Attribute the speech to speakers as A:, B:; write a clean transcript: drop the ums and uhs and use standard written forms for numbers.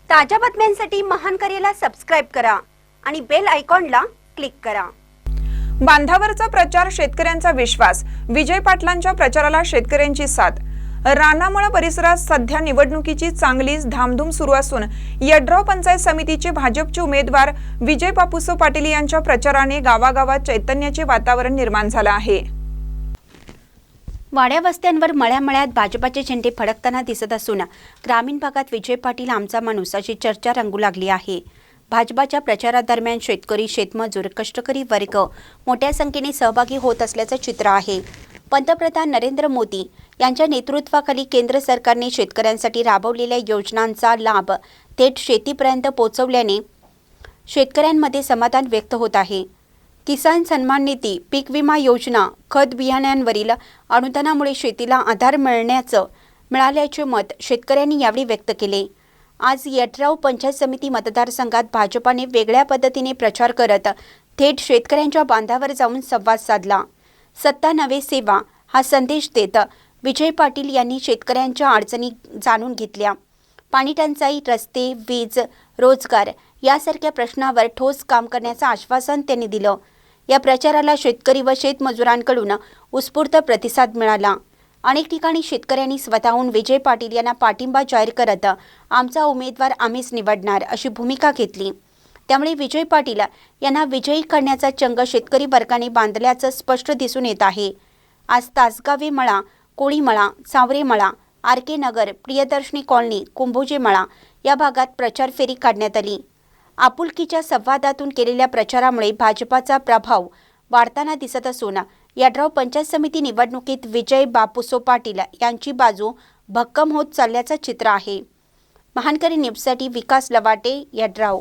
A: ताज्या बातम्यांसाठी महानकरेला सबस्क्राइब करा आणि बेल आयकॉनला क्लिक करा।
B: बांधावरचा प्रचार, शेतकऱ्यांचा विश्वास। विजय पाटलांच्या प्रचाराला शेतकऱ्यांची साथ। रानामळा परिसरात सध्या निवडणुकीची चांगलीच धामधूम सुरू असून यड्राव पंचायत समितीचे भाजपचे उमेदवार विजय बापूसो पाटील यांच्या प्रचाराने गावागावात चैतन्याचे वातावरण निर्माण झाले आहे।
A: वाड्या वस्त्यांवर मळ्यामळ्यात भाजपाचे झेंडे फडकताना दिसत असून ग्रामीण भागात विजय पाटील आमचा माणूस अशी चर्चा रंगू लागली आहे। भाजपाच्या प्रचारादरम्यान शेतकरी, शेतमजूर, कष्टकरी वर्ग मोठ्या संख्येने सहभागी होत असल्याचं चित्र आहे। पंतप्रधान नरेंद्र मोदी यांच्या नेतृत्वाखाली केंद्र सरकारने शेतकऱ्यांसाठी राबवलेल्या योजनांचा लाभ थेट शेतीपर्यंत पोहोचवल्याने शेतकऱ्यांमध्ये समाधान व्यक्त होत आहे। किसान सन्मान निधी, पीक विमा योजना, खत बियाण्यांवरील अनुदानामुळे शेतीला आधार मिळाल्याचे मत शेतकऱ्यांनी यावेळी व्यक्त केले। आज यड्राव पंचायत समिती मतदारसंघात भाजपाने वेगळ्या पद्धतीने प्रचार करत थेट शेतकऱ्यांच्या बांधावर जाऊन संवाद साधला। सत्ता नव्हे सेवा हा संदेश देत विजय पाटील यांनी शेतकऱ्यांच्या अडचणी जाणून घेतल्या। पाणी टंचाई, रस्ते, वीज, रोजगार यासारख्या प्रश्नावर ठोस काम करण्याचं आश्वासन त्यांनी दिलं। या प्रचाराला शेतकरी व शेतमजुरांकडून उत्स्फूर्त प्रतिसाद मिळाला। अनेक ठिकाणी शेतकऱ्यांनी स्वतःहून विजय पाटील यांना पाठिंबा जाहीर करत आमचा उमेदवार आम्हीच निवडणार अशी भूमिका घेतली। त्यामुळे विजय पाटील यांना विजयी करण्याचा चंग शेतकरी वर्गाने बांधल्याचं स्पष्ट दिसून येत आहे। आज तासगावे मळा, कोळी मळा, सावरे मळा, आर.के. नगर, प्रियदर्शनी कॉलनी, कुंभोजे मळा या भागात प्रचार फेरी काढण्यात आली। आपुलकीच्या संवादातून केलेल्या प्रचारामुळे भाजपाचा प्रभाव वाढताना दिसत असून यड्राव पंचायत समिती निवडणुकीत विजय बापूसो पाटील यांची बाजू भक्कम होत चालल्याचं चित्र आहे। महानकरी न्यूजसाठी विकास लवाटे, यड्राव।